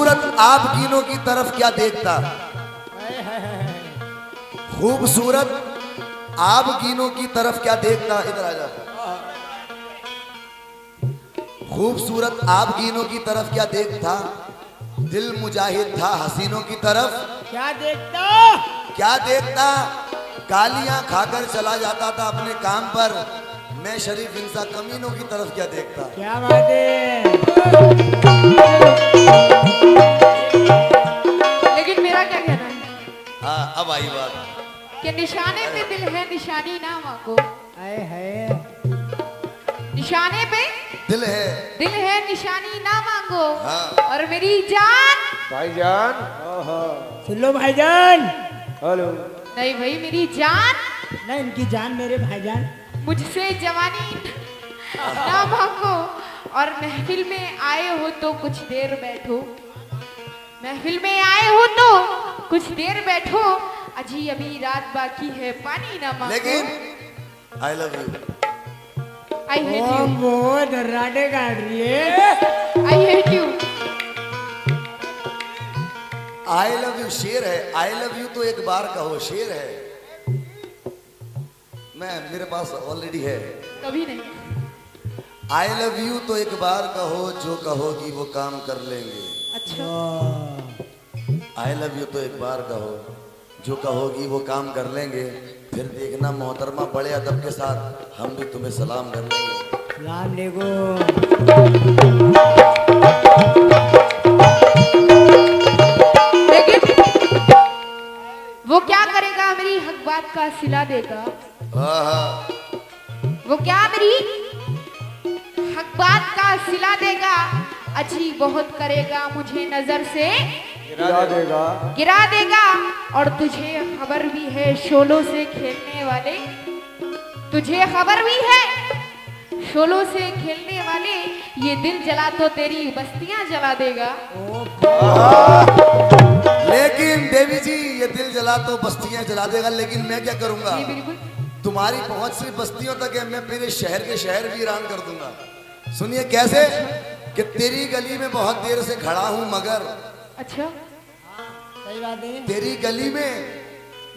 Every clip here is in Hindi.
खूबसूरत आबगीनों की तरफ क्या देखता, खूबसूरत आबगीनों की तरफ क्या देखता, इधर आ जा। खूबसूरत आबगीनों की तरफ क्या देखता, दिल मुजाहिद था हसीनों की तरफ क्या देखता, क्या देखता। गालियां खाकर चला जाता था अपने काम पर, मैं शरीफ इंसान कमीनों की तरफ क्या देखता। क्या बात है। लेकिन मेरा क्या कहना है हाँ अब आई बात। कि निशाने पे दिल है निशानी ना मांगो, आए है निशाने पे दिल है निशानी ना मांगो। हाँ। और मेरी जान, भाईजान, सुन लो भाईजान। हेलो। नहीं भाई मेरी जान, ना इनकी जान मेरे भाईजान। मुझसे जवानी ना मांगो। और महफिल में आए हो तो कुछ देर बैठो, महफिल में आए हो तो कुछ देर बैठो। अजी अभी रात बाकी है पानी ना मांगो। लेकिन I love you, I hate you, वो दर्राटे काट रही है। I hate you. I love you शेर है, आई लव यू तो एक बार कहो, शेर है मैं मेरे पास ऑलरेडी है। कभी नहीं। आई लव यू तो एक बार कहो, जो कहोगी वो काम कर लेंगे। अच्छा आई लव यू तो एक बार कहो, जो कहोगी वो काम कर लेंगे। फिर देखना मोहतरमा बड़े अदब के साथ हम भी तुम्हें सलाम कर लेंगे। सलाम लेगो। लेकिन वो क्या करेगा, मेरी हक बात का सिला देगा। वो क्या मेरी हक बात का सिला देगा। अजी बहुत करेगा, मुझे नजर से गिरा देगा। और तुझे खबर भी है शोलों से खेलने वाले, तुझे खबर भी है शोलों से खेलने वाले, ये दिल जला तो तेरी बस्तियां जला देगा। लेकिन देवी जी ये दिल जला तो बस्तियां जला देगा, लेकिन मैं क्या करूंगा, ये बिल्कुल तुम्हारी पहुंच सिर्फ बस्तियों तक है, मैं पूरे शहर के शहर वीरान कर दूंगा। सुनिए कैसे, कि तेरी गली में बहुत देर से खड़ा हूं मगर, अच्छा सही बात है। तेरी गली में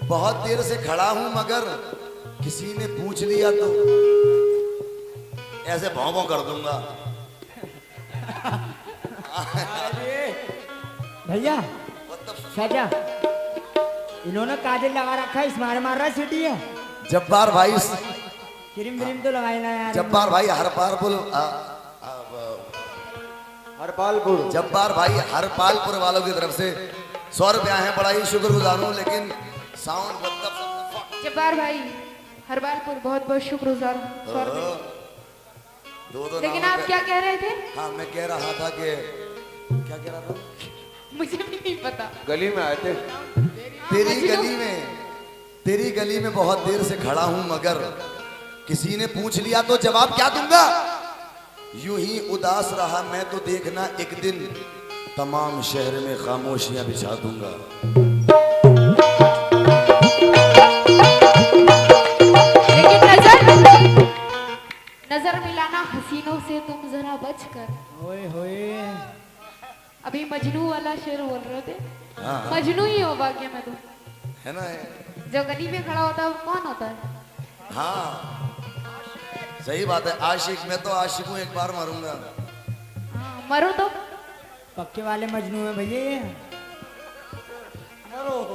बहुत देर से खड़ा हूं मगर किसी ने पूछ लिया तो ऐसे भौं भौं कर दूंगा। भैया साजा, इन्होंने काजल लगा रखा है, इस्मार मार रहा है, सिटी है। जब्बार भाई, क्रीम व्रीम तो लगाए ना यार। जब्बार भाई हरपालपुर, हरपालपुर, जब्बार भाई हरपालपुर वालों की तरफ से 100 रुपया है, बड़ा ही शुक्रगुजार हूँ। लेकिन साउंड मतलब जब्बार भाई हरबालपुर बहुत बहुत शुक्रगुजार हूं। 100 रुपए। दो लेकिन नामों आप पे- क्या कह रहे थे, हाँ मैं कह रहा था कि क्या कह रहा था, मुझे भी नहीं पता। गली में आए थे। तेरी गली में बहुत देर से खड़ा हूं मगर किसी ने पूछ लिया तो जवाब क्या दूंगा। यूं ही उदास रहा मैं तो देखना एक दिन तमाम शहर में खामोशियां बिछा दूंगा। लेकिन नजर मिलाना हसीनों से तुम जरा बच कर। ओए होए। अभी मजनू वाला शेर बोल रहे थे। हाँ। मजनू ही हो भाग्य में तो, है ना, जो गली में खड़ा होता है वो कौन होता है। हाँ सही बात है। आशिक, मैं तो आशिक हूँ, एक बार मरूंगा। हाँ, मरो तो। पक्के वाले मजनू है भैया ये।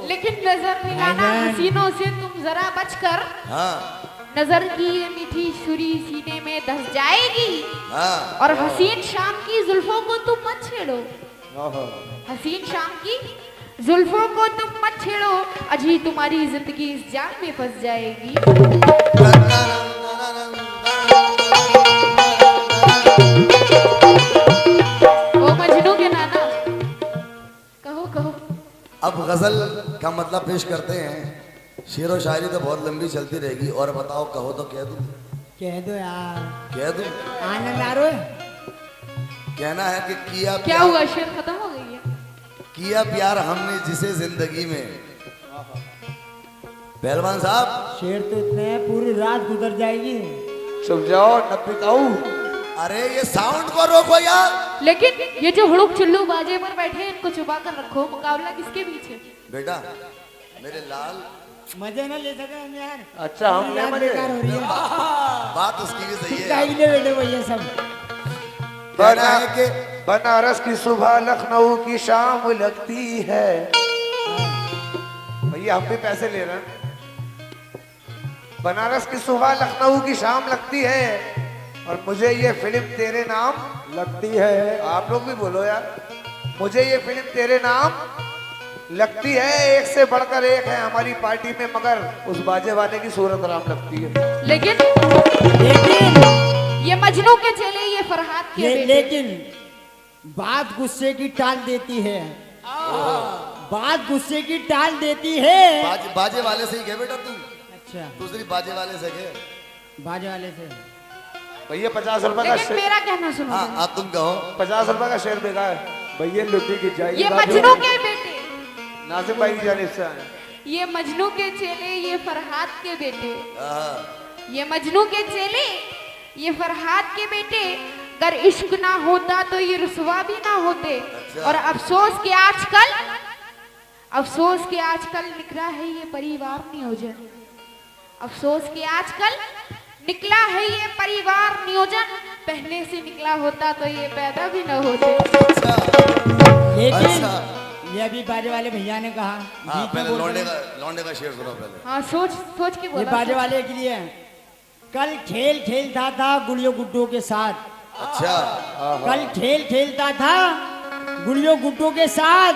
लेकिन नजर मिलाना भाईजान। हसीनों से तुम जरा बच कर। हाँ नजर की ये मीठी छुरी सीने में धस जाएगी। हाँ और हसीन शाम की जुल्फों को तुम मत छेड़ो, हसीन शाम की जुल्फों को तुम मत छेड़ो। अजी तुम्हारी जिंदगी इस जाल में फंस जाएगी। ओ मजनू के नाना, कहो कहो। अब गजल का मतलब पेश करते हैं। शेर व शायरी तो बहुत लंबी चलती रहेगी, और बताओ कहो तो कह दूं, कह दो यार, कह दूं। आनंद आ रहा है। कहना है कि किया क्या प्यार, हुआ, शेर खत्म हो गई है। किया प्यार हमने जिसे जिंदगी में। पहलवान साहब शेर तो इतने हैं, पूरी रात गुजर जाएगी। समझाओ न पिताऊ। अरे ये साउंड को रोको यार। लेकिन ये जो हुड़ुक चुल्लू बाजे पर बैठे हैं इनको छुपा कर रखो, मुकाबला किसके बीच है? बेटा मेरे लाल, मजे ना ले सके हम यार। अच्छा, हम मेरी रात मजे। बेकार हो रही है। बात उसकी भी सही है। काइले बैठे भैया सब। कहना है कि बनारस की सुबह लखनऊ की शाम लगती है। भैया हम भी पैसे ले रहे हैं। बनारस की सुबह लखनऊ की शाम लगती है और मुझे ये फिल्म तेरे नाम लगती है। आप लोग भी बोलो यार, मुझे ये फिल्म तेरे नाम लगती है। एक से बढ़कर एक है हमारी पार्टी में, मगर उस बाजे वाले की सूरत राम लगती है। लेकिन ये मजनू के चले, ये फरहाद के बेटे। लेकिन बात गुस्से की टाल देती है। बात गुस्से की टाल देती है। बाजे वाले से ही गए बेटा तू। अच्छा, दूसरी बाजे वाले से गए। बाजे वाले से। भैया 50 रुपए का लेकिन मेरा कहना सुनो। हाँ आप तुम कहो। 50 रुपए का शेयर बेगा है भैया। लुटी की जाएगी। ये मजनू के बेटे, नासिम भाई की जानिब से आए। ये मजनू के चेले, ये फरहाद के बेटे। हाँ। ये मजनू के चेले, ये फरहाद के बेटे। अगर इश्क ना होता तो ये रुसवा भी ना होते। अच्छा। और अफसोस के आजकल निकला है ये परिवार नियोजन। अफसोस के आजकल निकला है ये परिवार नियोजन। पहले से निकला होता तो ये पैदा भी न होते। अच्छा। लेकिन अच्छा। ये अभी बाजे वाले भैया ने कहा। हाँ बीच में पहले बोल रहे लौंडे का शेर सुनो पहले। हाँ सोच के ये बोला। बाजे वाले के लिए। कल खेल खेलता था गुड़ियों गुड्डों के साथ। अच्छा। कल खेल खेलता था गुड़ियों गुड्डों के साथ।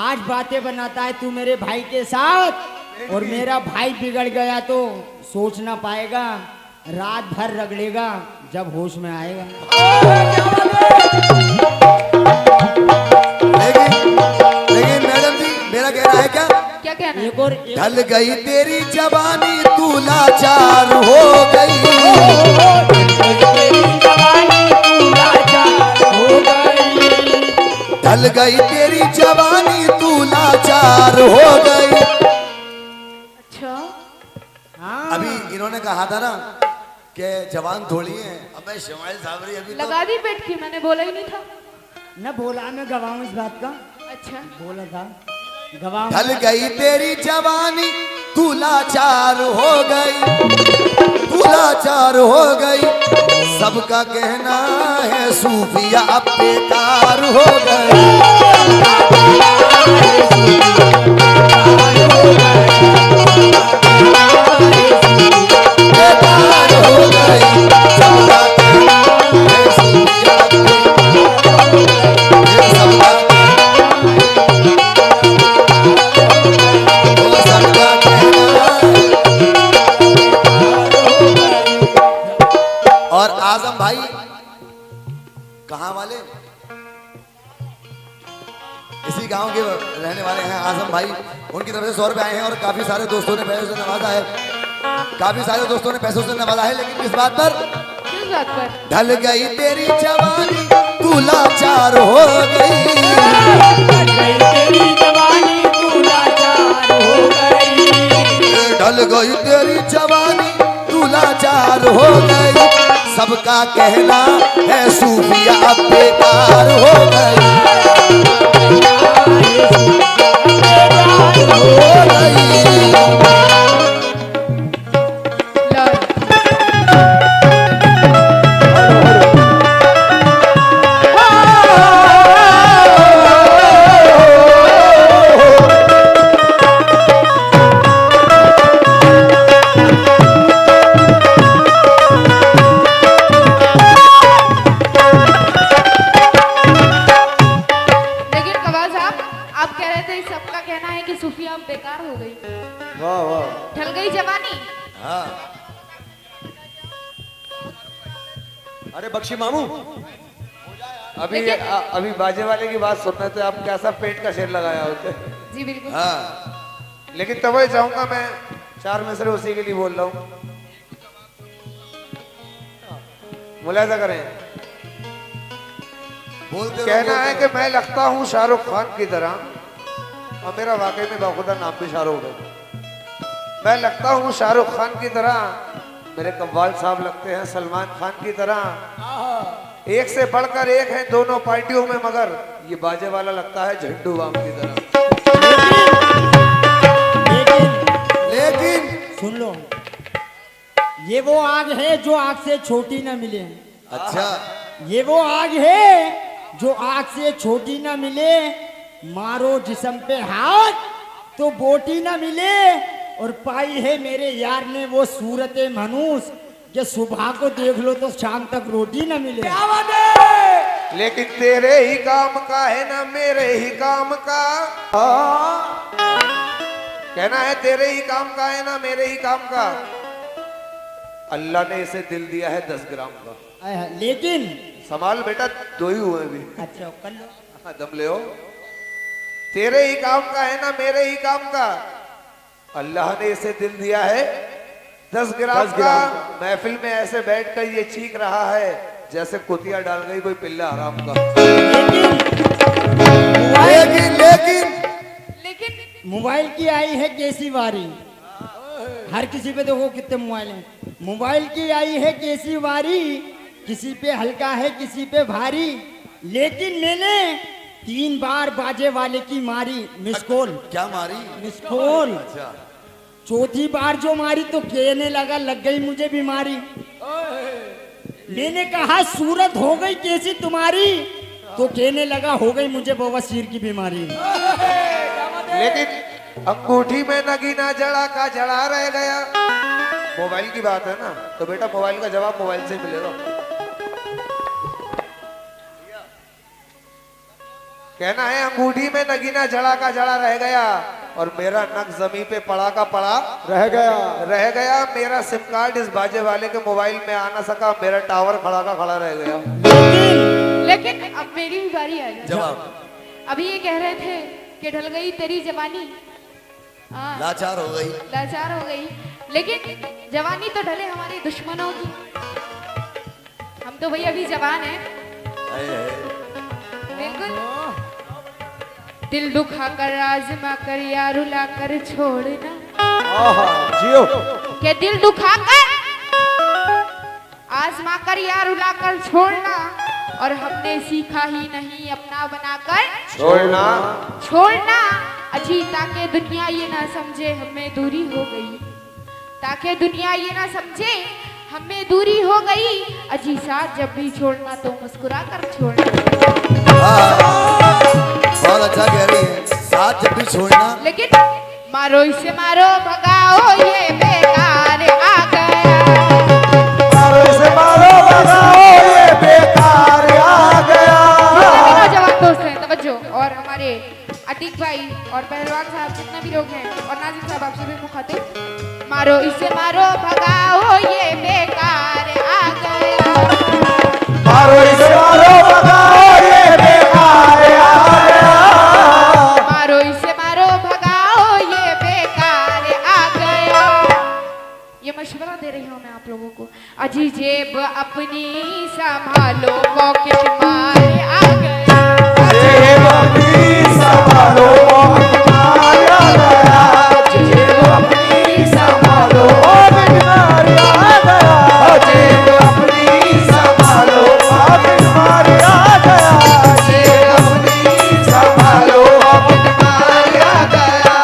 आज बातें बनाता है तू मेरे भाई के साथ। और मेरा भाई बिगड़ गया तो सोच ना पाएगा, रात भर रगड़ेगा जब होश में आएगा। लेकिन मैडम जी मेरा कहना है क्या? क्या कहना है? एक और ढल गई तेरी जवानी तू लाचार हो गई। ढल गई तेरी जवानी तू लाचार हो गई। अच्छा, हाँ। अभी इन्होंने कहा था ना कि जवान थोड़ी है। अबे शमाइल साबरी अभी तो लगा दी पेट की, मैंने बोला ही नहीं था। न बोला, मैं गवाऊं इस बात का। अच्छा, बोला था गवाऊं। ढल गई तेरी जवानी तू लाचार हो गई। तू लाचार हो गई। सबका कहना है सूफिया अब बेकार हो गई। बेकार हो गई। सबका कहना है सूफिया अब बेकार हो गई। सबका और आजम भाई कहाँ वाले? इसी गांव के रहने वाले हैं आजम भाई। उनकी तरफ से 100 रुपए आए हैं और काफी सारे दोस्तों ने पैसों से नवाजा है। लेकिन किस बात पर? किस बात पर? ढल गई तेरी जवानी तू लाचार हो गई। ढल गई तेरी जवानी तू लाचार हो गई। सबका कहना है सूफिया अब बेकार हो गई। हो गई। बेकार हो गई। वाह वाह। ढल गई जवानी। हाँ। अरे बख्शी मामू, अभी लेकिन- अभी बाजे वाले की बात सुनना तो आप कैसा पेट का शेर लगाया होते। जी बिल्कुल। हाँ। लेकिन तब वही चाहूंगा मैं 4 मिसरे उसी के लिए बोल रहा हूँ। मुलाजा करें। बोलते रहो, कहना है बोलते कि मैं लगता हूँ शाहरुख खान की तरह, और मेरा वाकई में बाखुदा नाम भी शाहरुख है। मैं लगता हूँ शाहरुख खान की तरह, मेरे कव्वाल साहब लगते हैं सलमान खान की तरह। एक से बढ़कर एक है दोनों पार्टियों में, मगर ये बाजे वाला लगता है झंडू बाम की तरह। लेकिन सुन लो, ये वो आग है जो आग से छोटी ना मिले। अच्छा, ये वो आग है जो आग से छोटी ना मिले। मारो जिस्म पे हाथ तो बोटी ना मिले। और पाई है मेरे यार ने वो सूरत मनुष कि सुबह को देख लो तो शाम तक रोटी ना मिले। लेकिन तेरे ही काम का है ना मेरे ही काम का। कहना है तेरे ही काम का है ना मेरे ही काम का। अल्लाह ने इसे दिल दिया है 10 ग्राम का। लेकिन संभाल बेटा, 2 ही हुए अभी। अच्छा कर लो। हाँ, दम ले हो। तेरे ही काम का है ना मेरे ही काम का। अल्लाह ने इसे दिल दिया है 10 ग्राम का। महफिल में ऐसे बैठकर ये चीख रहा है जैसे कुतिया डाल गई कोई पिल्ला हराम का। लेकिन मोबाइल की आई है कैसी वारी। हर किसी पे देखो कितने मोबाइल हैं। मोबाइल की आई है कैसी वारी। किसी पे हल्का है किसी पे भारी। लेकिन मैंने 3 बार बाजे वाले की मारी मिस कॉल। क्या मारी? Miss call. अच्छा, चौथी बार जो मारी तो कहने लगा लग गई मुझे बीमारी। मैंने कहा सूरत हो गई कैसी तुम्हारी, तो कहने लगा हो गई मुझे बवासीर की बीमारी। लेकिन अंगूठी में नगीना जड़ा का जड़ा रह गया। मोबाइल की बात है ना, तो बेटा मोबाइल का जवाब मोबाइल से मिलेगा। कहना है अंगूठी में नगीना जड़ा का जड़ा रह गया और मेरा नग जमीन पे पड़ा का पड़ा रह गया। मेरा सिम कार्ड इस बाजे वाले के मोबाइल में आ ना सका। मेरा टावर खड़ा का खड़ा रह गया। लेकिन अब मेरी भी बारी आ गई। जवाब। अभी ये कह रहे थे कि ढल गई तेरी जवानी। हाँ, लाचार हो गई। लाचार हो गई। लेकिन जवानी तो ढले हमारे दुश्मनों की। हम तो भाई अभी जवान हैं। बिल्कुल। दिल दुखा कर आजमा कर या रुला कर छोड़ना। जियो। के दिल दुखा कर आजमा कर या रुला कर छोड़ना। और हमने सीखा ही नहीं अपना बनाकर छोड़ना। अजी ताकि दुनिया ये ना समझे हमें दूरी हो गई। ताकि दुनिया ये ना समझे हमें दूरी हो गई। अजी साथ जब भी छोड़ना तो मुस्कुरा कर छोड़ना। बहुत अच्छा कह रही है, साथ जब भी छोड़ना। लेकिन मारो इसे मारो भगाओ ये बेकार आ गया। मारो इसे मारो भगाओ ये बेकार आ गया। जवान दोस्त हैं, तवज्जो। और हमारे अतीक भाई और पहलवान साहब जितने भी लोग हैं और नाजिम साहब आपसे भी मुखातिब। मारो इसे मारो भगाओ ये बेकार आ गया। मारो इसे मारो भगाओ ये बेकार आ गया। मारो इसे मारो भगाओ ये बेकार आ गया। ये मशवरा दे रही हूँ मैं आप लोगों को। अजी जेब अपनी संभालो पॉकेट मार आ गया। जेब अपनी संभालो पॉकेट मार आ गया। जेब अपनी संभालो पॉकेट मार आ गया। जेब अपनी संभालो पॉकेट मार आ गया। जेब अपनी संभालो पॉकेट मार आ गया।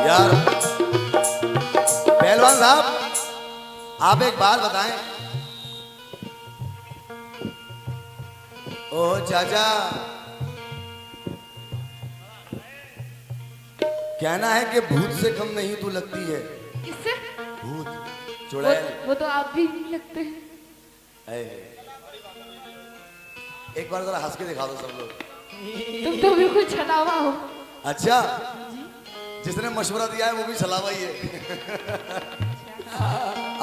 यार पहलवान साहब, आप एक बात बताएं। ओ चाचा, कहना है कि भूत से कम नहीं तू लगती है। किससे? भूत चुड़ैल। वो तो आप भी नहीं लगते हैं। एक बार जरा हंस के दिखा दो सब लोग। तुम तो बिल्कुल छलावा हो। अच्छा, जिसने मशवरा दिया है वो भी छलावा ही है।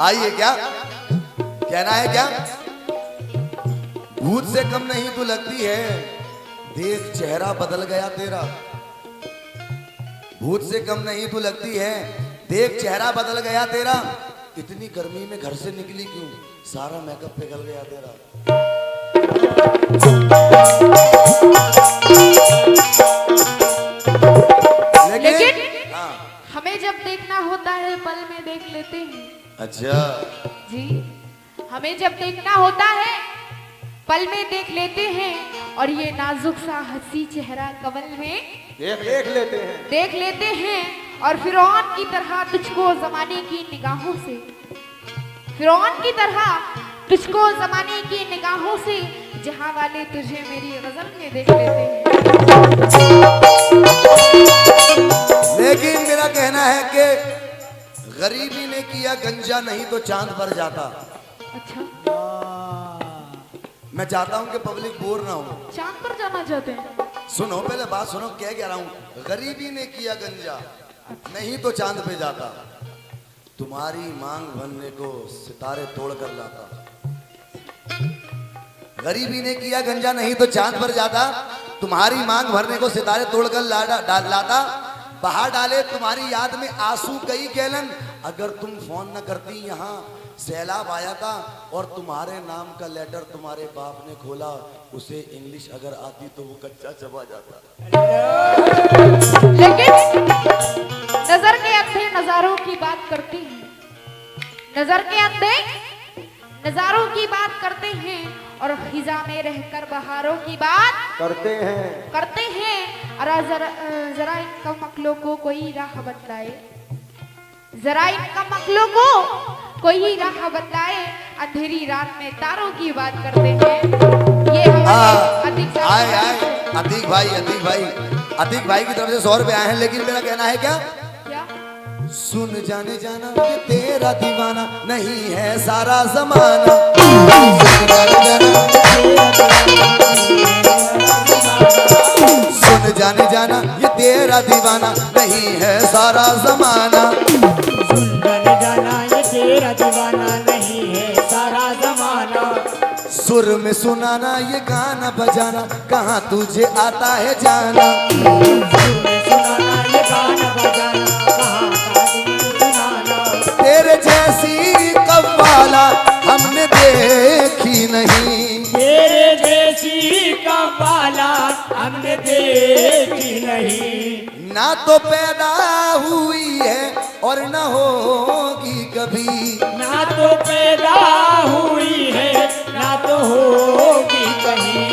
आइए क्या कहना है क्या? भूत से कम नहीं तू लगती है, देख चेहरा बदल गया तेरा। भूत से कम नहीं तू लगती है, देख चेहरा बदल गया तेरा। इतनी गर्मी में घर से निकली क्यों, सारा मेकअप पिघल गया तेरा। लेकिन हाँ, हमें जब देखना होता है पल में देख लेते हैं। अच्छा जी, हमें जब देखना होता है पल में देख लेते हैं, और ये नाजुक सा हंसी चेहरा कमल में देख लेते हैं। और फिरौन की तरह तुझको जमाने की निगाहों से, फिरौन की तरह तुझको जमाने की निगाहों से, जहां वाले तुझे मेरी गजल में देख लेते हैं। लेकिन मेरा कहना है कि गरीबी ने किया गंजा, नहीं तो चांद पर जाता। अच्छा, मैं चाहता हूं कि पब्लिक बोर ना हो। चांद पर जाना चाहते हैं? सुनो पहले बात सुनो, क्या कह रहा हूं। गरीबी ने किया गंजा, नहीं तो चांद पे जाता। तुम्हारी मांग भरने को सितारे तोड़ कर लाता। गरीबी ने किया गंजा, नहीं तो चांद पर जाता। तुम्हारी मांग भरने को सितारे तोड़ कर लाता। बहा डाले तुम्हारी याद में आंसू कई गैलन। अगर तुम फोन न करती, यहाँ सैलाब आया था। और तुम्हारे नाम का लेटर तुम्हारे बाप ने खोला, उसे इंग्लिश अगर आती तो वो कच्चा चबा जाता। लेकिन नजर के अंधे नजारों की बात करते हैं, नजर के अंधे नजारों की बात करते हैं, और खिजा में रहकर बहारों की बात करते हैं। अरे जरा इन कमअक्लों को कोई राह बतलाए, जरा इन कमअक्लों को कोई राह बतलाए। अंधेरी रात में तारों की बात करते हैं। ये अतीक भाई की तरफ से 100 रुपए आए हैं। लेकिन मेरा कहना है क्या, सुन जाने जाना ये तेरा दीवाना नहीं है सारा जमाना। सुन जाने जाना ये तेरा दीवाना नहीं है सारा जमाना। सुन जाना ये तेरा दीवाना नहीं है सारा जमाना। सुर में सुनाना ये गाना बजाना, कहाँ तुझे आता है जाना। सुर में सुनाना ये गाना बजाना, कहाँ का तुझे सुनाना। तेरे जैसी कव्वाला हमने देखी नहीं, तेरे जैसी कव्वाला हमने देखी नहीं। ना तो पैदा हुई है और न होगी कभी, ना तो पैदा हुई है ना तो होगी कहीं।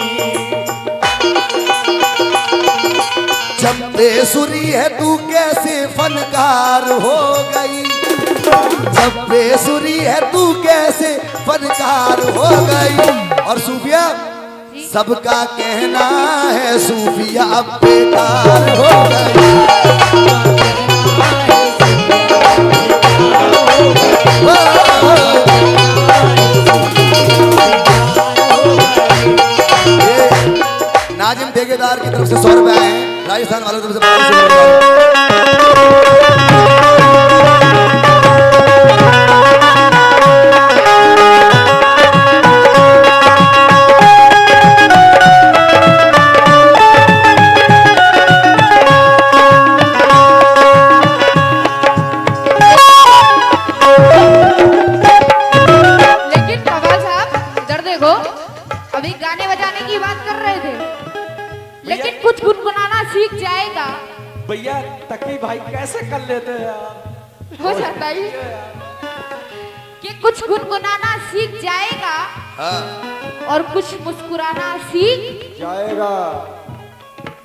जब बेसुरी है तू कैसे फनकार हो गई, जब बेसुरी है तू कैसे फनकार हो गई। और सूफिया सबका कहना है सूफिया अब बेकार हो गई। नाजिम ठेकेदार की तरफ से 100 रुपए आए हैं, राजस्थान वालों की तरफ से 500 रुपए। अभी गाने बजाने की बात कर रहे थे, लेकिन कुछ गुनगुनाना सीख जाएगा। भैया तकी भाई कैसे कर लेते हैं यार, हो जाता है कि कुछ गुनगुनाना सीख जाएगा और कुछ मुस्कुराना सीख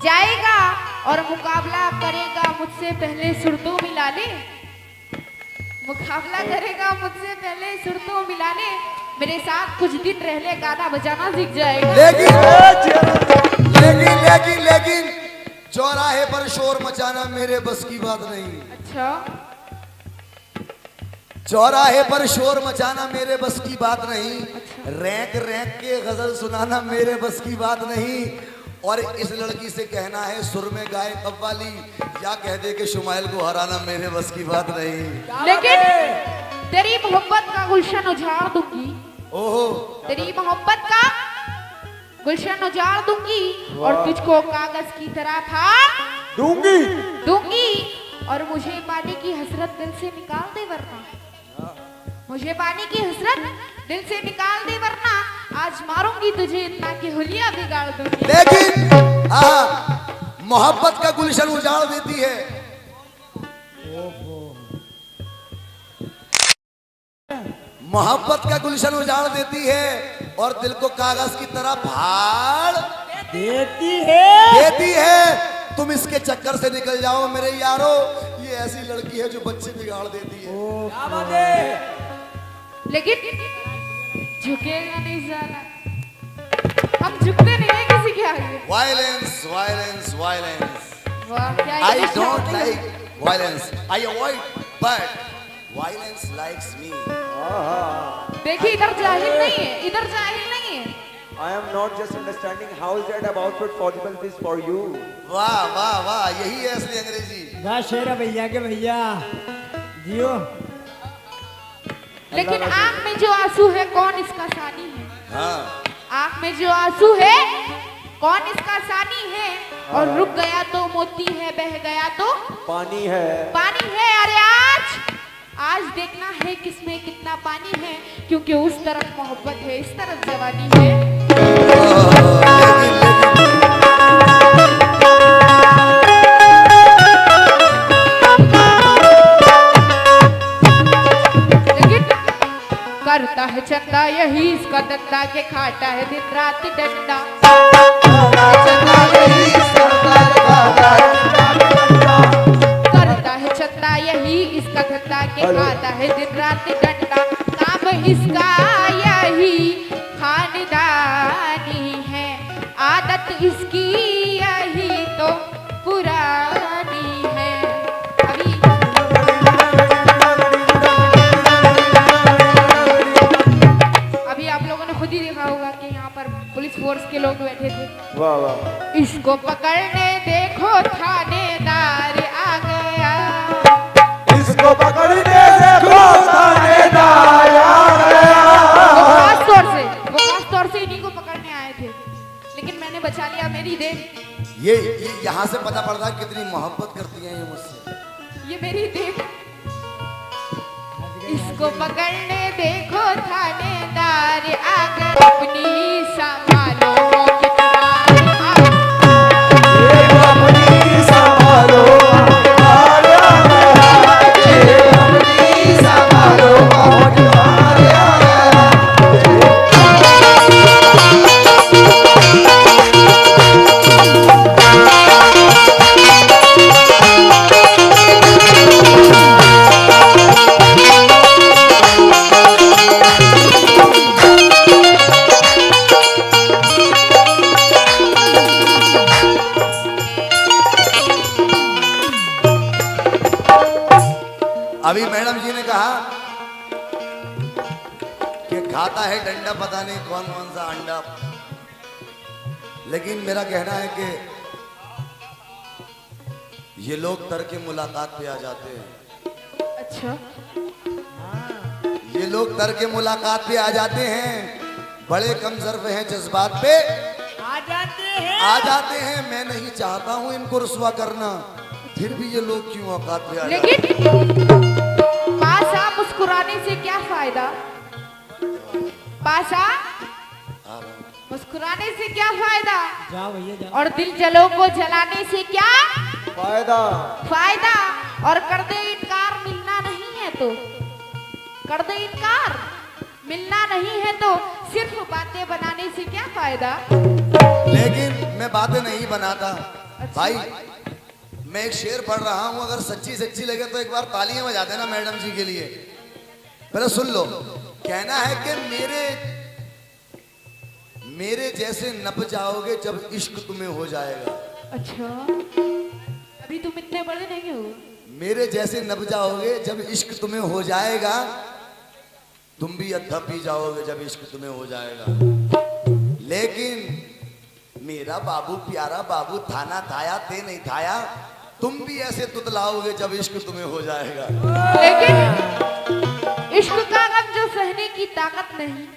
जाएगा और मुकाबला करेगा मुझसे पहले सुरतों मिला ले, मुकाबला करेगा मुझसे पहले सुरतों मिला ले। मेरे साथ कुछ दिन रह ले, गाना बजाना सीख जाएगा। लेकिन चौराहे पर शोर मचाना मेरे बस की बात नहीं। अच्छा, चौराहे पर शोर मचाना मेरे बस की बात नहीं। रैंक रैंक के गजल सुनाना मेरे बस की बात नहीं। और इस लड़की से कहना है सुर में गाए कव्वाली, या कह दे कि शुमाइल को हराना मेरे बस की बात नहीं। लेकिन तेरी मोहब्बत का गुलशन उजाड़ दूंगी, ओहो, तेरी मोहब्बत का गुलशन उजाड़ दूंगी और तुझको कागज की तरह फाड़ दूंगी और मुझे पाने की हसरत दिल से निकाल दे वरना, मुझे पाने की हसरत दिल से निकाल दे वरना आज मारूंगी तुझे इतना कि हुलिया बिगाड़ दूंगी। लेकिन मोहब्बत का गुलशन उजाड़ देती है। मोहब्बत का गुलशन उजाड़ देती है और दिल को कागज की तरह फाड़ देती है। तुम इसके चक्कर से निकल जाओ मेरे यारो, ये ऐसी लड़की है जो बच्चे बिगाड़ देती है। लेकिन झुकेगा नहीं साला, हम झुकते नहीं है किसी के आगे। वायलेंस वायलेंस वायलेंस, वाह क्या I ये don't शब्द है। like violence. I avoid, but violence likes me. देखिए इधर जाहिल नहीं है, इधर जाहिल नहीं है। I am not just understanding how is that about it possible this for you. वाह वाह वाह, यही है असली अंग्रेजी। वाह शेरा भैया के भैया जियो। लेकिन आंख में जो आंसू है कौन इसका सानी है? हाँ, आंख में जो आंसू है कौन इसका सानी है? और रुक गया तो मोती है, बह गया तो पानी है। पानी है। अरे आज देखना है किसमें कितना पानी है, क्योंकि उस तरफ मोहब्बत है, इस तरफ जवानी है। लेकिन करता है चंदा यही इसका धंधा के खाता है दिन रात डंडा। करता है चंदा यही इसका धंधा के खाता है दिन रात डंडा। काम इसका यही खानदानी है, आदत इसकी यही तो पुरानी है। अभी आप लोगों ने खुद ही देखा होगा कि यहाँ पर पुलिस फोर्स के लोग बैठे थे। वाह वाह। इसको पकड़ने देखो थानेदार आ गया, इसको पकड़ने देखो थानेदार आ गया। वो खास तौर से इन्हीं को पकड़ने आए थे, लेकिन मैंने बचा लिया मेरी देह। ये यहाँ से पता पड़ता है कितनी मोहब्बत करती हैं ये मुझसे। ये मेरी देह। इसको पकड़ने देखो थानेदार आ गया, अपनी संभालो अभी मैडम जी ने कहा कि खाता है डंडा, पता नहीं कौन कौन सा अंडा, लेकिन मेरा कहना है कि ये लोग तरके मुलाकात पे आ जाते हैं। अच्छा, ये लोग तरके मुलाकात पे आ जाते हैं, बड़े कम ज़र्फ हैं, जज्बात पे आ जाते हैं। मैं नहीं चाहता हूं इनको रुसवा करना, फिर भी ये लोग क्यों औकात पे आ जाते हैं? लेकिन पासा मुस्कुराने से क्या फायदा? पासा मुस्कुराने से क्या फायदा? जाओ भैया जाओ। और दिल जलों को जलाने से क्या फायदा। और कर दे इनकार मिलना नहीं है तो, कर दे इनकार मिलना नहीं है तो सिर्फ बातें बनाने से क्या फायदा? लेकिन मैं बातें नहीं बनाता भाई, मैं एक शेर पढ़ रहा हूं, अगर सच्ची सच्ची लगे तो एक बार तालियां बजा देना मैडम जी के लिए। पहले सुन लो। कहना है कि मेरे जैसे नप जाओगे जब इश्क तुम्हें हो जाएगा। अच्छा, अभी तुम इतने बड़े नहीं हो। मेरे जैसे नप जाओगे जब इश्क तुम्हें हो जाएगा, तुम भी अद्धा पी जाओगे जब इश्क तुम्हें हो जाएगा। लेकिन मेरा बाबू प्यारा बाबू थाना थाया ते नहीं थाया, तुम भी ऐसे तुतलाओगे जब इश्क तुम्हें हो जाएगा। लेकिन इश्क का गम जो सहने की ताकत नहीं,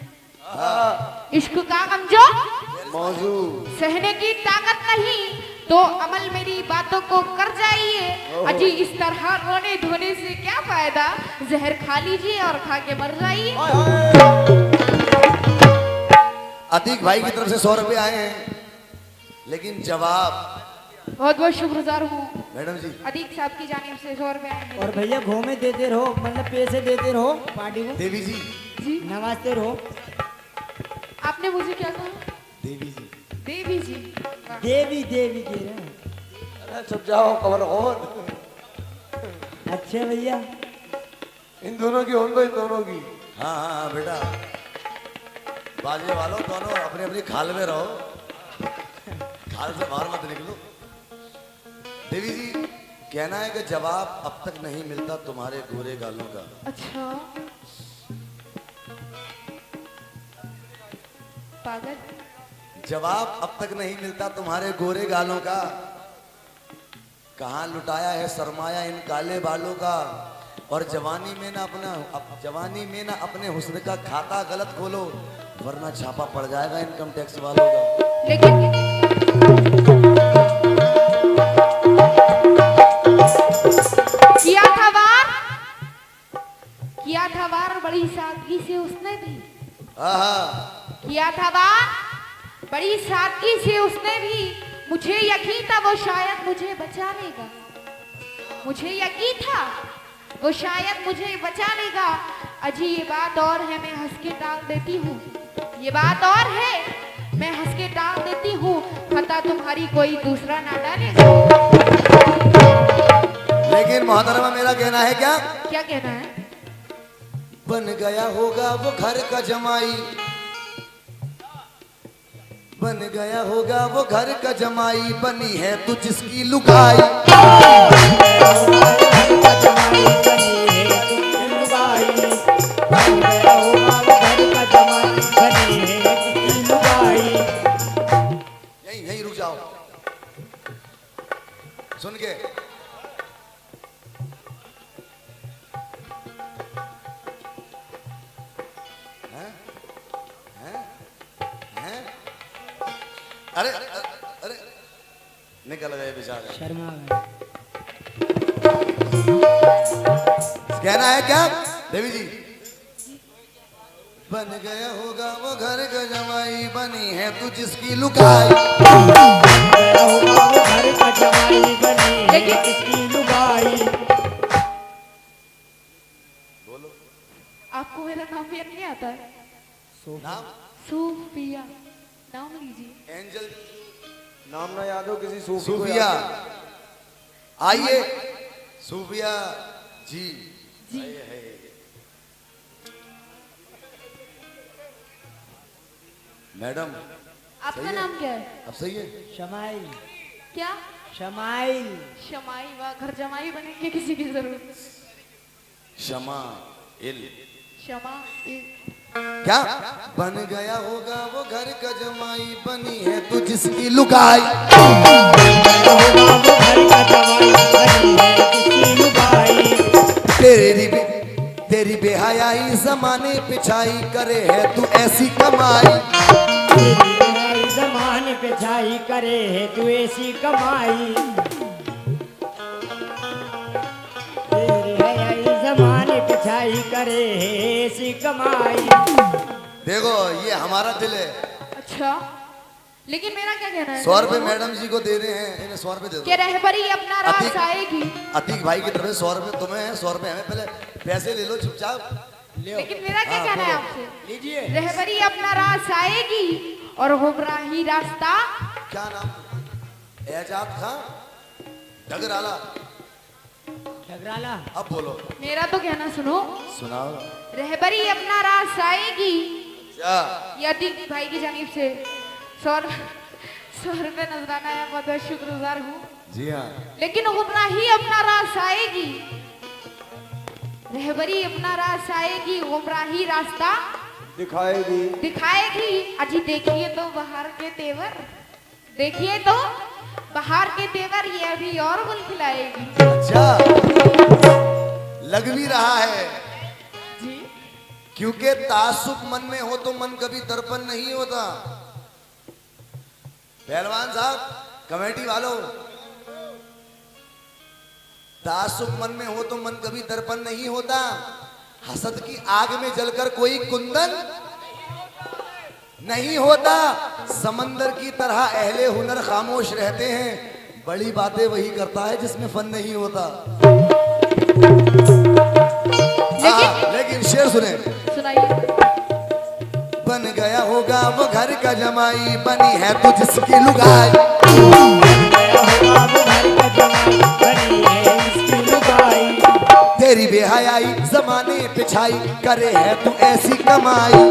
इश्क का गम जो मौजू सहने की ताकत नहीं, तो अमल मेरी बातों को कर जाइए। अजी इस तरह रोने धोने से क्या फायदा, जहर खा लीजिए और खा के मर जाइए। अतीक भाई की तरफ से 100 रुपए आए हैं, लेकिन जवाब बहुत बहुत शुक्रगुजार हूँ मैडम जी। अदीक साहब की जानिब से 100 रुपए आए हैं। और भैया घूमे देते रहो, मतलब पैसे देते रहो पार्टी को, देवी जी, जी नवाजते रहो। आपने मुझे क्या कहा? देवी जी, देवी जी। वाह। देवी देवी कह रहे हैं। अरे चुप जाओ खबर और अच्छे भैया, इन दोनों की होन दो, इन दोनों की। हाँ हाँ हाँ बेटा, बाजे वालों दोनों अपनी अपनी खाल में रहो, खाल से बाहर मत निकलो। देवी जी, कहना है कि जवाब अब तक नहीं मिलता तुम्हारे गोरे गालों का। अच्छा पागल, जवाब अब तक नहीं मिलता तुम्हारे गोरे गालों का। कहाँ लुटाया है सरमाया इन काले बालों का। और जवानी में ना अपने हुस्न का खाता गलत खोलो, वरना छापा पड़ जाएगा इनकम टैक्स वालों का। लेकिन किया था वार बड़ी सादगी से उसने भी, किया था वार बड़ी सादगी से उसने भी। मुझे यकीन था वो शायद मुझे बचा लेगा, मुझे यकीन था वो शायद मुझे बचा लेगा। अजी ये बात और है, मैं हंस के टाल देती हूँ, ये बात और है, मैं हंस के टाल देती हूँ। पता तुम्हारी कोई दूसरा ना डालेगा। लेकिन मोहतरमा मेरा कहना है क्या कहना है? बन गया होगा वो घर का जमाई, बन गया होगा वो घर का जमाई, बनी है तू जिसकी लुगाई। यहीं रुक जाओ, सुन के अरे अरे निकल गए बेचारे, शर्मा गए। कहना है क्या देवी जी? बन गया होगा वो घर का जमाई, बनी है तू जिसकी लुगाई। घर का जमाई बनी है जिसकी लुगाई। बोलो आपको मेरा नाम याद नहीं आता है? नाम सूफिया, नाम लीजिए। एंजल नाम ना याद हो किसी सूफी को सूफिया, याद आइए सूफिया जी, जी मैडम आपका सही नाम है? क्या है? अब सही है। शमाइल, क्या? शमाइल। शमाई, वाह, घर जमाई बनेंगे किसी की जरूरत। शमा इल शमा क्या? बन गया होगा वो घर का जमाई, बनी है तू जिसकी लुगाई। तेरी बेहयाई जमाने पिछाई, करे है तू ऐसी कमाई। जमाने पे छाई, करे है तू ऐसी कमाई। जमाने पे छाई, करे है ऐसी कमाई। देखो ये हमारा दिल है। अच्छा, लेकिन मेरा क्या कहना है? 100 रुपए मैडम जी को दे रहे हैं, इन्हें 100 रुपए दे दो। कि रहबरी अपना रास अतीक- आएगी। अतीक भाई की तरफ से 100 रुपए तुम्हें हैं, 100 रुपए हमें। पहले पैसे ले लो चुपचाप। लेकिन मेरा क्या हाँ, कहना है बोलो। आपसे? लीजिए। रहबरी अपना रास आएगी और गुमराही रास्ता। क्या नाम? एजाज खां डगराला। ठगराला। अब बोलो, मेरा तो कहना सुनो। सुनाओ। रहबरी अपना रास आएगी, क्या? ये अतीक भाई की जानिब से 100 रुपए नजराना है, बहुत बहुत शुक्रगुजार हूँ। जी हाँ। लेकिन गुमराही अपना रास आएगी, रहबरी अपना रास आएगी, गुमराही रास्ता दिखाएगी। दिखाएगी। अजी देखिए तो बाहर के तेवर, देखिए तो बाहर के तेवर, ये अभी और गुल खिलाएगी। अच्छा, लग भी रहा है। जी क्योंकि तासुब मन में हो तो मन कभी दर्पण नहीं होता। पहलवान साहब, कमेटी वालों, तासुब मन में हो तो मन कभी दर्पण नहीं होता। हसद की आग में जलकर कोई कुंदन नहीं होता। समंदर की तरह अहले हुनर खामोश रहते हैं। बड़ी बातें वही करता है जिसमें फन नहीं होता। लेकिन शेर सुने, सुनाइए। बन गया होगा वो घर का जमाई, बनी है तो जिसकी लुगाई। तेरी बेहयाई जमाने पिछाई, करे है तू ऐसी कमाई।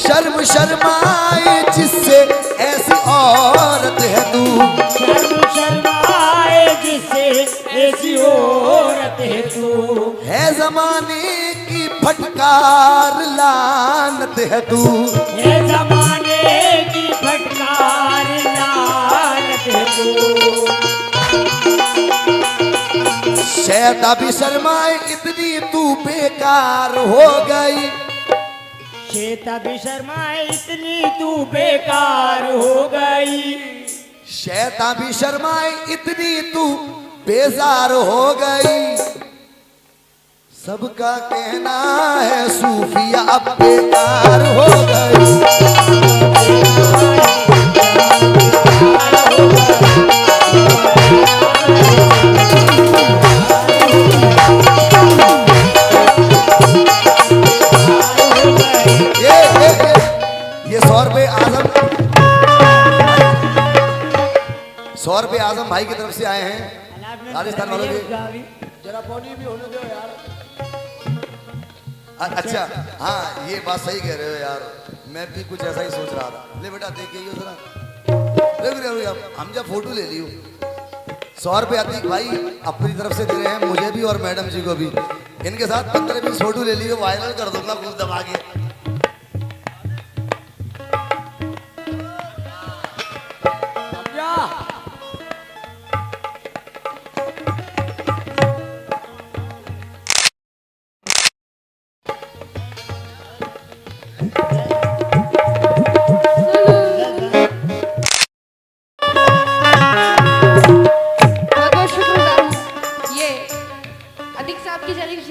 शर्म शर्माए जिससे ऐसी औरत है तू। शर्माए जिससे ऐसी औरत है तू। है जमाने की फटकार लानत है तू। है जमाने की फटकार लानत है तू। शैता भी शर्माए इतनी तू बेकार हो गई। श्वेता भी शर्माए इतनी तू बेकार हो गई। शैता भी शर्माए इतनी तू बेजार हो गई। सबका कहना है सूफिया अब बेकार हो गई। ये 100 रुपए आजम, 100 रुपए आजम भाई की तरफ से आए हैं राजस्थान वालों के। जरा पानी भी होने दो यार। अच्छा, हाँ ये बात सही कह रहे हो यार, मैं भी कुछ ऐसा ही सोच रहा था। ले बेटा देखिए ये जरा, हम जब फोटो ले लियो। 100 रुपए अतीक भाई अपनी तरफ से दे रहे हैं मुझे भी और मैडम जी को भी। इनके साथ 15-20 फोटो ले लियो, वायरल कर दूंगा खूब दबा के।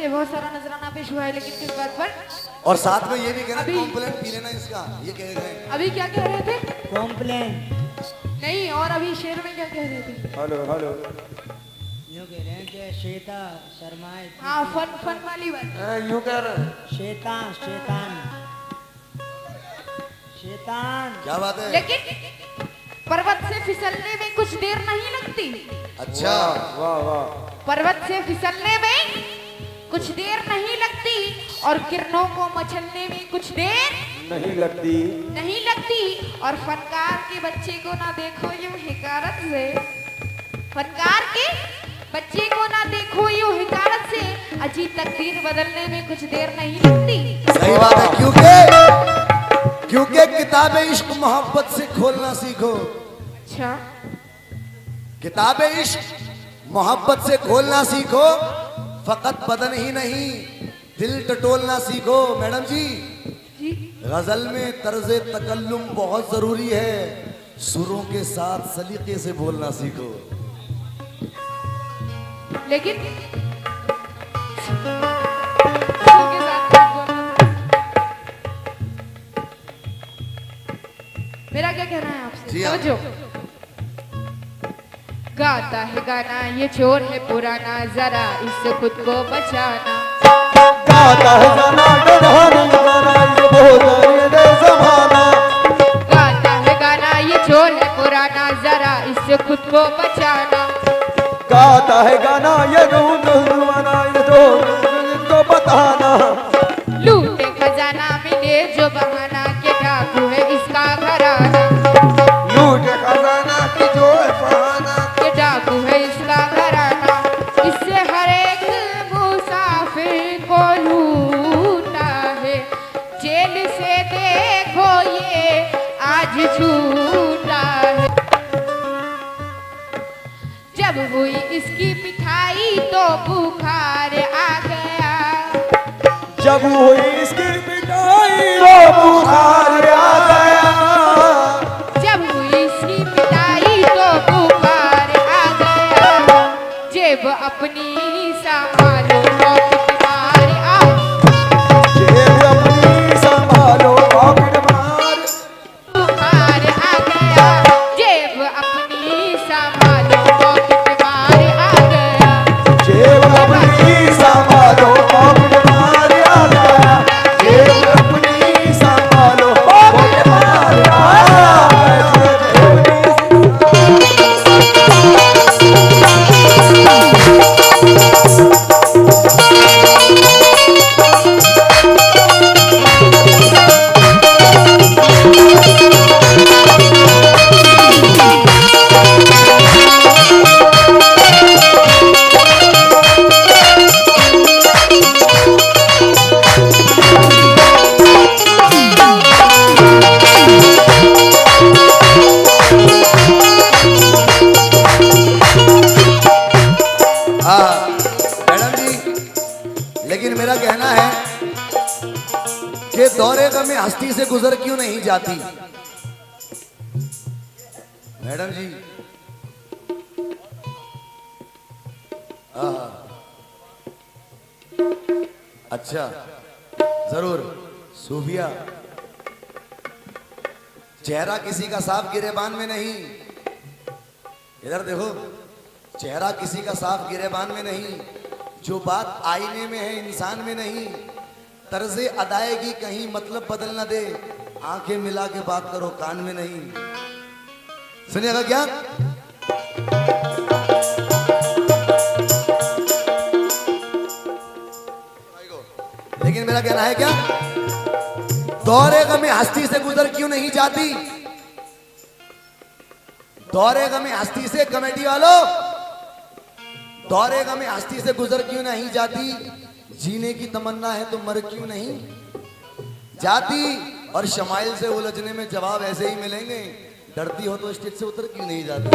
बहुत सारा नजराना पेश हुआ है, लेकिन किस बात पर? और साथ में ये भी कहना कॉम्प्लेन पी लेना इसका, ये कह रहे हैं। अभी क्या कह रहे थे? कॉम्प्लेन नहीं, और अभी शेर में क्या कह रहे थे? हेलो हेलो, यूँ कह रहे हैं कि श्वेता शर्माए। हाँ, फन वाली बात। यूँ कह रहे हैं। शैतान शैतान शैतान। क्या बात है? लेकिन पर्वत से फिसलने में कुछ देर नहीं लगती। अच्छा, वाह वाह। पर्वत से फिसलने में कुछ देर नहीं लगती और किरणों को मचलने में कुछ देर नहीं लगती। और फनकार के बच्चे को ना देखो यूं हिकारत से, फनकार के बच्चे को ना देखो यूं हिकारत से, अजी तकदीर बदलने में कुछ देर नहीं लगती। सही बात है, क्योंकि किताबे इश्क मोहब्बत से खोलना सीखो। अच्छा, किताबे इश्क मोहब्बत से खोलना सीखो। फकत बदन ही नहीं दिल टटोलना सीखो। मैडम जी, गजल में तर्ज तकल्लुम बहुत जरूरी है। सुरों के साथ सलीके से बोलना सीखो। लेकिन सुर के साथ बोलना। मेरा क्या कहना है आपसे? जी हाँ। समझो, गाता है गाना ये चोर है पुराना, जरा इससे खुद को बचाना। गाता है गाना गाता है गाना ये चोर है पुराना, जरा इससे खुद को बचाना। गाता है गाना ये को बताना। लूटे खजाना मिले जो बहाना, के डाकू है इसका घराना। लूटे खजाना की जो है बहाना, के डाकू है इसका घराना। इससे हर एक मुसाफिर को लूटा है, जेल से देखो ये आज छूटा है। जब हुई इसकी पिटाई तो जब हुई इसकी पिटाई तो बुखार आ गया। जब हुई इसकी पिटाई तो बुखार आ गया। जेब अपनी संभालो पॉकेट मार आ। जेब अपनी संभालो पॉकेट मार। बुखार आ गया। जेब अपनी संभालो पॉकेट मार आ गया। जेब अपनी संभालो पॉकेट मार आ गया। जेब अपनी संभालो पॉकेट मार आ गया। हाँ मैडम जी, लेकिन मेरा कहना है कि दौरे गम हस्ती से गुजर क्यों नहीं जाती। मैडम जी अच्छा जरूर। सूफिया, चेहरा किसी का साफ गिरेबान में नहीं, इधर देखो, चेहरा किसी का साफ गिरेबान में नहीं, जो बात आईने में है इंसान में नहीं। तर्ज़े अदायगी कहीं मतलब बदल न दे, आंखें मिला के बात करो कान में नहीं। सुनिएगा क्या? लेकिन मेरा कहना है क्या, दौरे गमे हस्ती से गुजर क्यों नहीं जाती। दौरे गमे हस्ती से, कमेटी वालों, दौरे गमे हस्ती से गुजर क्यों नहीं जाती। जीने की तमन्ना है तो मर क्यों नहीं जाती। और शमाइल से उलझने में जवाब ऐसे ही मिलेंगे, डरती हो तो स्टेज से उतर क्यों नहीं जाती।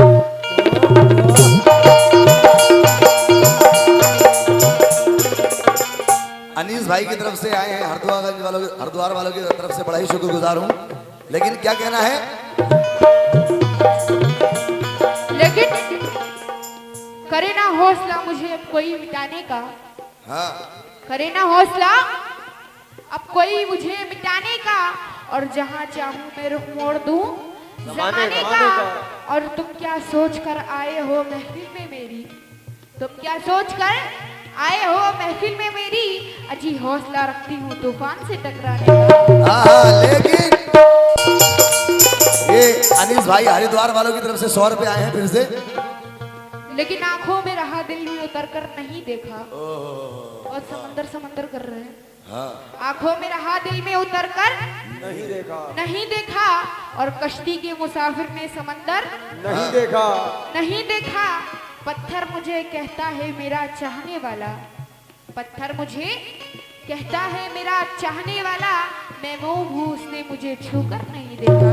अनीस भाई की तरफ से आए हैं, हरिद्वार वालों की तरफ से बड़ा ही शुक्रगुजार हूं। लेकिन क्या कहना है, लेकिन करे ना हौसला मुझे अब कोई मिटाने का। हाँ करे ना हौसला अब कोई मुझे मिटाने का। और जहाँ चाहूँ मैं रुख मोड़ दूँ ज़माने का। और तुम क्या सोच कर आए हो महफिल में मेरी। तुम क्या सोच कर आए हो महफिल में मेरी। अजी हौसला रखती हूँ तूफान से टकराने का। हाँ, लेकिन ये अनीस भाई हरिद्वार वालों की तरफ से 100 रुपए आए हैं फिर से। लेकिन आंखों में रहा दिल में उतर कर नहीं देखा। और समंदर समंदर कर रहे हैं। हाँ। आंखों में रहा दिल में उतर कर नहीं देखा। और कश्ती के मुसाफिर ने समंदर नहीं देखा। पत्थर मुझे कहता है मेरा चाहने वाला। पत्थर मुझे कहता है मेरा चाहने वाला। मैं मोह हूँ उसने मुझे छूकर नहीं देखा।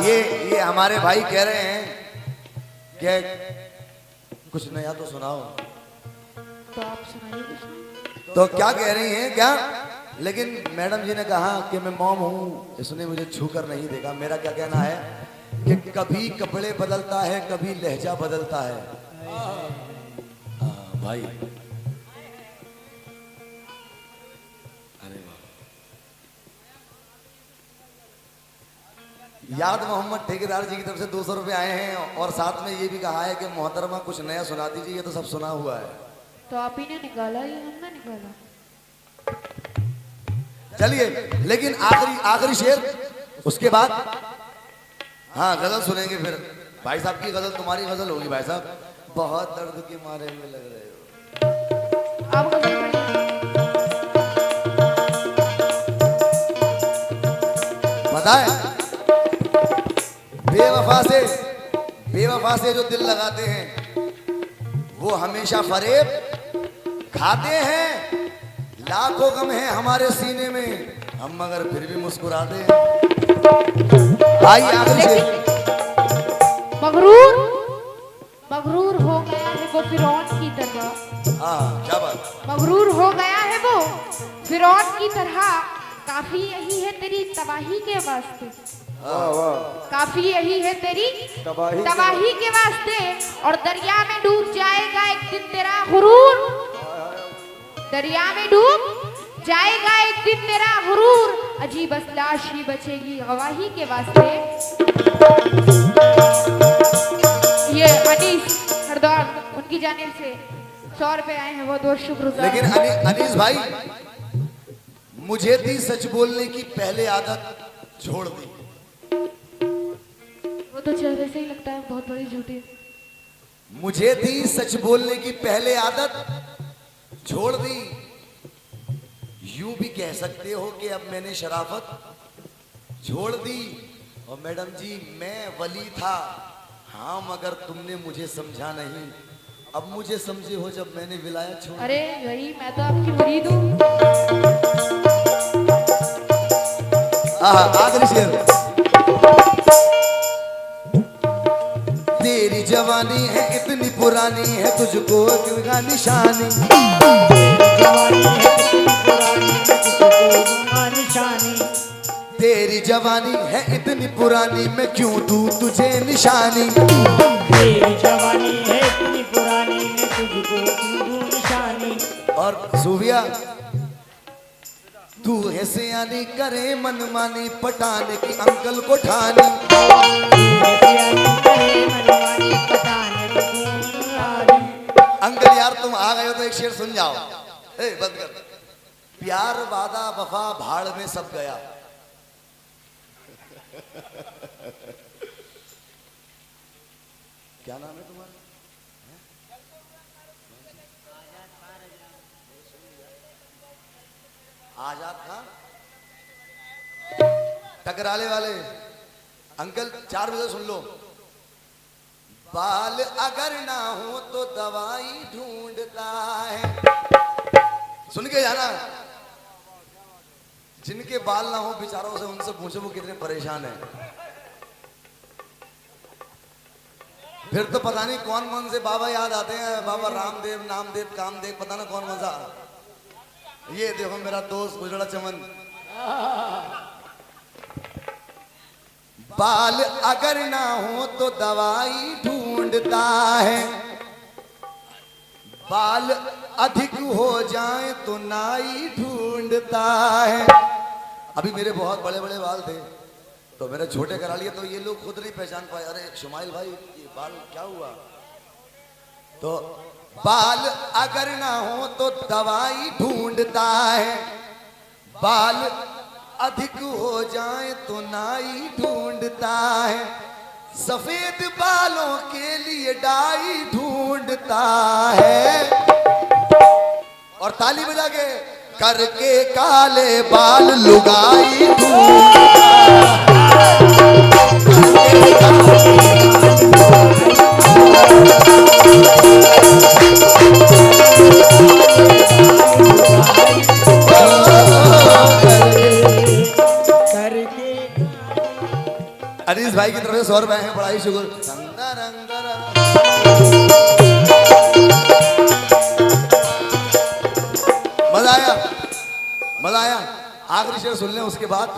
ये हमारे भाई कह रहे हैं कि कुछ नया तो सुनाओ। तो आप सुनाइए कुछ। तो क्या कह रही हैं क्या। लेकिन मैडम जी ने कहा कि मैं मॉम हूँ, इसने मुझे छूकर नहीं देखा। मेरा क्या कहना है कि कभी कपड़े बदलता है, कभी लहजा बदलता है। हाँ भाई, अरे वाह। याद मोहम्मद ठेकेदार जी की तरफ से 200 रुपए आए हैं। और साथ में ये भी कहा है कि मोहतरमा कुछ नया सुना दीजिए, ये तो सब सुना हुआ है। तो आप ही ने निकाला, ये हमने निकाला। चलिए, लेकिन आखिरी शेर, उसके बाद हाँ गजल सुनेंगे फिर। भाई साहब की गजल तुम्हारी गजल होगी भाई साहब। बहुत दर्द के मारे में लग रहे हो। आप गजल पढ़िए। पता है, बेवफा से जो दिल लगाते हैं वो हमेशा फरेब खाते हैं। लाखों गम है हमारे सीने में, हम मगर फिर भी मुस्कुराते हैं। आइए आखिरी शेर। मगरूर हो गया है वो वो फिरौन की तरह। हाँ क्या बात। मगरूर हो गया है वो फिरौन की तरह। काफी यही है तेरी तबाही के वास्ते, काफी यही है तेरी तबाही के वास्ते। और दरिया में डूब जाएगा एक दिन तेरा गुरूर, दरिया में डूब जाएगा एक दिन तेरा गुरूर। अजी बस लाश ही बचेगी गवाही के वास्ते। ये अनीस हरदौर उनकी जानिब से 100 रुपए आए हैं, बहुत बहुत शुक्र। लेकिन अनीस भाई, मुझे थी सच बोलने की पहले आदत, छोड़ दी। वो तो चेहरे से ही लगता है बहुत बड़ी झूठी। मुझे थी सच बोलने की पहले आदत, छोड़ दी। यूं भी कह सकते हो कि अब मैंने शराफत छोड़ दी। और मैडम जी मैं वली था, हाँ मगर तुमने मुझे समझा नहीं। अब मुझे समझे हो जब मैंने विलायत छोड़। अरे वही, मैं तो आपकी मुरीद हूँ। आखिरी शेर। तेरी जवानी है इतनी पुरानी है, तुझको क्या निशानी। तेरी जवानी है इतनी पुरानी, मैं क्यों दूं तुझे निशानी। तेरी जवानी है इतनी पुरानी, मैं तुझको क्यों दूं निशानी। और सूफिया, तू है सियानी करे मनमानी, पटाने की अंकल को ठानी। अंकल यार तुम आ गए हो तो एक शेर सुन जाओ। बंद कर। प्यार वादा वफा भाड़ में सब गया। क्या नाम है तुम्हारा? आजाद खान टकराले वाले। अंकल 4 बजे सुन लो। बाल अगर ना हो तो दवाई ढूंढता है। सुन के जाना। जिनके बाल ना हो बेचारों से उनसे पूछो वो कितने परेशान हैं। फिर तो पता नहीं कौन कौन से बाबा याद आते हैं। बाबा रामदेव, नामदेव, कामदेव, पता ना कौन कौन सा। ये देखो मेरा दोस्त गुजरा चमन। बाल अगर ना हो तो दवाई ढूंढता है, बाल अधिक हो जाए तो नाई ढूंढता है। अभी मेरे बहुत बड़े बड़े बाल थे तो मेरे छोटे करा लिए तो ये लोग खुद नहीं पहचान पाए। अरे शुमाइल भाई ये बाल क्या हुआ। तो बाल अगर ना हो तो दवाई ढूंढता है, बाल अधिक हो जाए तो नाई ढूंढता है। सफेद बालों के लिए डाई ढूंढता है। और ताली बजा के करके काले बाल लुगाई ढूंढता अनीस भाई की तरफ से 100 रुपए हैं। बड़ा ही शुक्र। मजा आया, मजा आया। आखिरी शेर सुन लें उसके बाद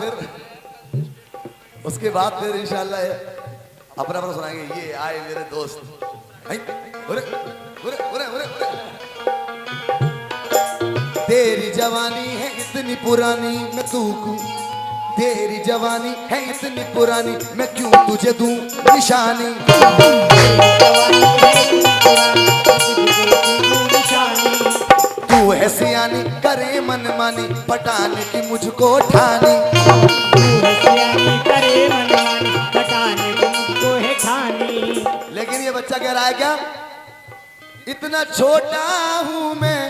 फिर इंशाल्लाह अपना अपना सुनाएंगे। ये आए मेरे दोस्त। उरे, उरे, उरे, उरे, उरे। तेरी जवानी है इतनी पुरानी मैं तू को, तेरी जवानी है इतनी पुरानी मैं क्यों तुझे दूं निशानी। तू है सियानी करे मनमानी, पटाने की मुझको ठानी। लेकिन ये बच्चा कह रहा है क्या, इतना छोटा हूं मैं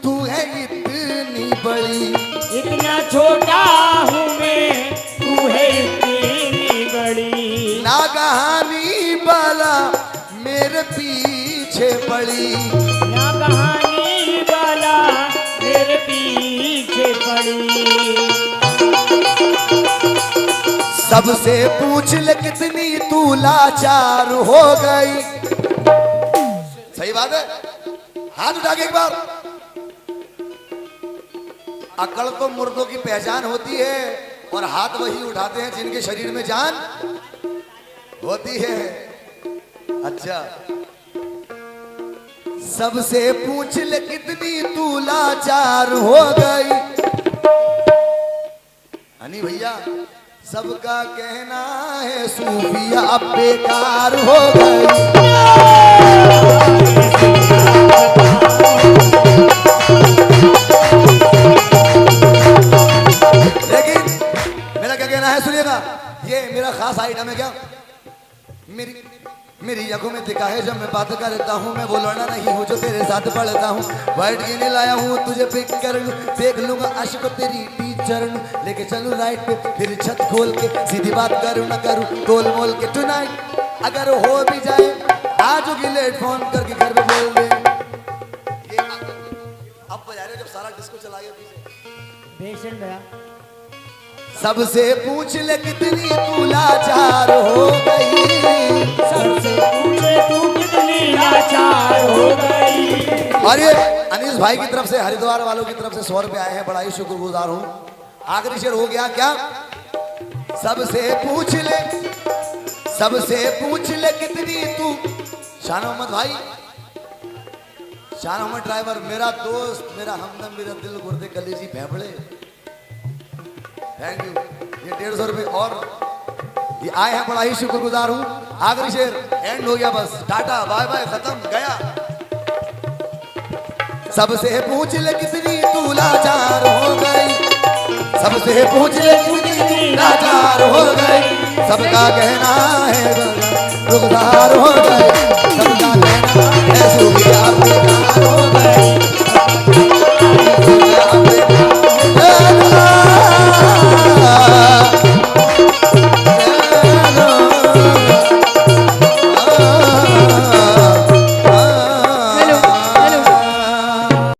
तू है इतनी बड़ी। इतना छोटा हूँ मैं तू है इतनी बड़ी। नागहानी बाला मेरे पीछे पड़ी। नागहानी बाला मेरे पीछे पड़ी। सबसे पूछ ले कितनी तू लाचार हो गई। सही बात है। हाथ उठा के एक बार। अकड़ तो मुर्दों की पहचान होती है और हाथ वही उठाते हैं जिनके शरीर में जान होती है। अच्छा, सबसे पूछ ले कितनी तू लाचार हो गई। हनी भैया, सबका कहना है सूफिया अब बेकार हो गई। लेकिन मेरा क्या कहना है सुनिएगा, ये मेरा खास आइटम है क्या। मेरी आंखों में दिखा है जब मैं बात करता हूँ, मैं वो लड़ना नहीं हूँ जो तेरे साथ पढ़ता हूँ। वाइट गिने लाया हूँ तुझे पिक कर लूँ, देख लूंगा अश्क तेरी टीचर लेके चलूँ राइट पे, फिर छत खोल के सीधी बात करूँ ना करूँ गोल मोल के। टुनाइट अगर हो भी जाए आज होगी लेट, फोन करके घर पे बोल दे। ये अब बजा रहे जब सारा डिस्को चला गया पीछे। बेशन भैया, सबसे पूछ ले कितनी तू लाचार हो गई। सबसे पूछे तू कितनी लाचार हो गई। और ये अनीस भाई की तरफ से, हरिद्वार वालों की तरफ से 100 रुपए आए हैं, बड़ा ही शुक्रगुजार हूँ। आखिरी शेर हो गया क्या। सबसे पूछ ले कितनी तू। शान मोहम्मद भाई, शान मोहम्मद ड्राइवर, मेरा दोस्त, मेरा हमदम, मेरा दिल गुर्दे कलेजी फेफड़े, थैंक यू। ये 150 रुपए और ये आए हैं, बड़ा ही शुक्रगुजार हूँ। आखिरी शेर एंड हो गया, बस टाटा बाय बाय, खत्म गया। सबसे पूछ ले कितनी तू लाचार हो गई। सबसे पूछ ले कितनी लाचार हो गई। सबका कहना है रुखसार हो गई।